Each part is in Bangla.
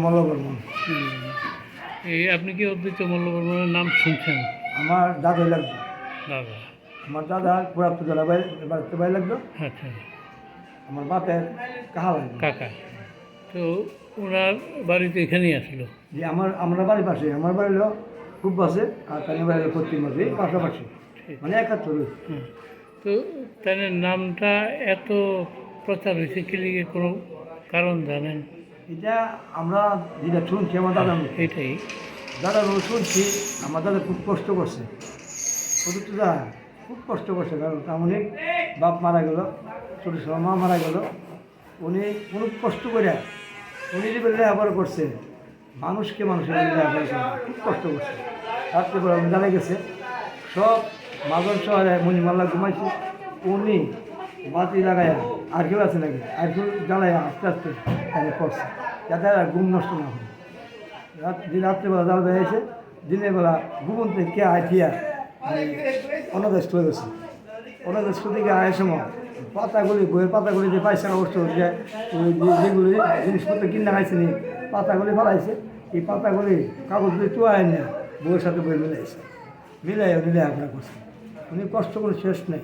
মল্লবর্মন। এই আপনি কি অদ্বৈত মল্লবর্মনের নাম শুনছেন? আমার দাদাই লাগতো। দাদা। আমার দাদা পুরাত্ম জেলা বাড়িতে বাড়ি লাগতো। আচ্ছা। আমার বাপের কাহা লাগতো। কাকা। তো ওনার বাড়িতে এখানেই আসলো। যে আমরা বাড়ির পাশে, আমার বাড়ি হলো খুব পাশে, আর তাদের বাড়ি হলো পশ্চিম পাশে, পাশাপাশি, মানে একাত্তর। তো তাদের নামটা এত প্রচার হয়েছে কি লিগে, কোনো কারণ জানেন? এটা আমরা যেটা শুনছি আমার দাদা মুখে, এটাই দাদার শুনছি আমার দাদা খুব কষ্ট করছে। অথচ দাদা খুব কষ্ট করছে, কারণ তেমনই বাপ মারা গেল, ছোটো সময় মা মারা গেল। উনি কোনো কষ্ট করে উনি যে লেখাপড়া করছে, মানুষকে মানুষের লেখাপড়া করছে, খুব কষ্ট করছে। রাত্রে পরে উনি জানা গেছে সব মাজন শহরে মণিমাল্লা ঘুমাইছে, উনি বাতি লাগাইয়া আর কেউ আছে নাকি আর কেউ জ্বালাইয়া আস্তে আস্তে তাকে করছে, যাতে আর ঘুম নষ্ট না হয়। রাত্রেবেলা জাল বেড়েছে, দিনের বেলা ঘুমন থেকে কে আইটিয়া অনাদেশ চলে গেছে। অনাদেশ থেকে আয়ের সময় পাতাগুলি, বইয়ের পাতাগুলি যে পয়সা অবস্থা হচ্ছে, যেগুলি জিনিসপত্র কিনে খাইছে নি, পাতাগুলি ফেলাইছে। এই পাতাগুলি কাগজগুলি চুয়ায় নিয়ে বইয়ের সাথে বই মিলাইছে, মিলাই উনি লেখাপড়া করছে। উনি কষ্ট করে শেষ নেই।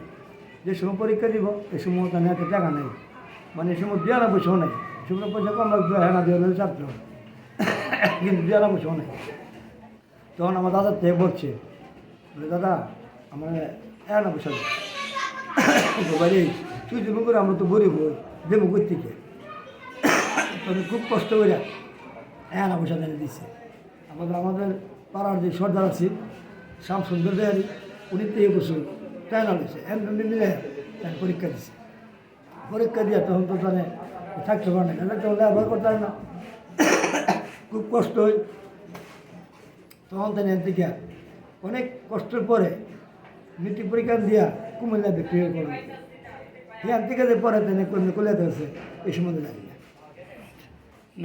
যে সময় পরীক্ষা দিব এই সময় তার একটা টাকা নেই, মানে এই সময় 92 নেই। সেগুলো পয়সা কম লাগবে, হ্যাঁ না দিয়ে ছাত্র, কিন্তু 92 নেই। তখন আমার দাদার থেকে বলছে, বলে দাদা আমার 91 বাড়ি তুই দেবো করে, আমরা তো গরিব দেবো কই থেকে। তখন খুব কষ্ট করে 91 জানিয়ে দিচ্ছে। আমাদের পাড়ার যে সর্দার আছে শ্যামসুন্দর দেয়ারি, উনি 3 বছর ট্রাইনাল দিয়েছে, এমনি মিলে তাকে পরীক্ষা দিচ্ছে। পরীক্ষা দিয়ে তখন তো জানে থাকতে পারে না, তখন ব্যবহার করতে পারে না, খুব কষ্ট হয়। তখন তাই থেকে অনেক কষ্টের পরে মেট্রিক পরীক্ষা দিয়া কুমিল্লা বিক্রি করে এখান থেকে যে পরে তাই কলিয়াতে হয়েছে এই সম্বন্ধে জানি না।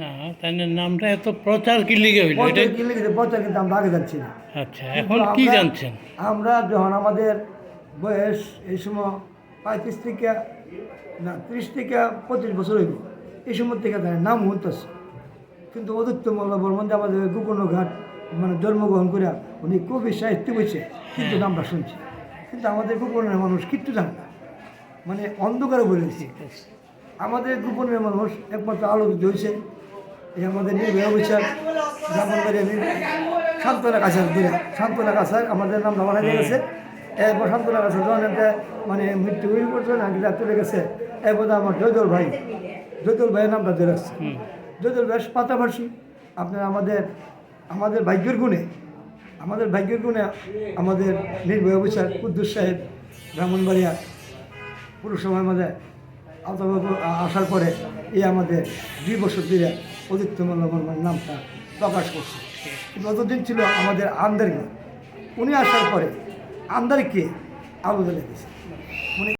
না, তাই নামটা এত প্রচার কি লিগে হইল? প্রচার কিন্তু আমরা আগে যাচ্ছি না। আচ্ছা, এখন কি জানছেন? আমরা যখন আমাদের বয়স এই সময় 35 থেকে না 30 থেকে 25 বছর হইব, এই সময় থেকে তার নাম হইতেছে। কিন্তু অদ্বৈত মল্লবর্মন যে আমাদের গোকর্ণঘাট মানে জন্মগ্রহণ করে উনি কবি সাহিত্য বইছে, কিন্তু নামটা শুনছি, কিন্তু আমাদের গোপনের মানুষ কিচ্ছু জানে না, মানে অন্ধকারে বলেছি। আমাদের গোপনের মানুষ একমাত্র আলোকিত হয়েছে এই আমাদের নির্ভয় অফিসার ব্রাহ্মণবাড়িয়া শান্তনা কাছার দূরে, শান্তনা কাছার আমাদের নাম বানাই দিয়ে গেছে। এরপর শান্তনা কাছার যখন একটা মানে মৃত্যু হয়ে পড়ছে না, যা চলে গেছে, এরপর আমার জয়দল ভাইয়ের নামটা ধরে আসছে। জয়দল ভাই পাতাভাষী। আপনার আমাদের ভাগ্যের গুণে আমাদের নির্ভয় অফিসার কুদ্দুস সাহেব ব্রাহ্মণবাড়িয়া পুরসভার মাঝে আসার পরে এই আমাদের 2 বছর ধরে অদ্বৈত মল্লবর্মনের নামটা প্রকাশ করছে। কিন্তু অতদিন ছিল আমাদের আমদারকে, উনি আসার পরে আমদারকে আবু জ্বালিয়ে দিয়েছে।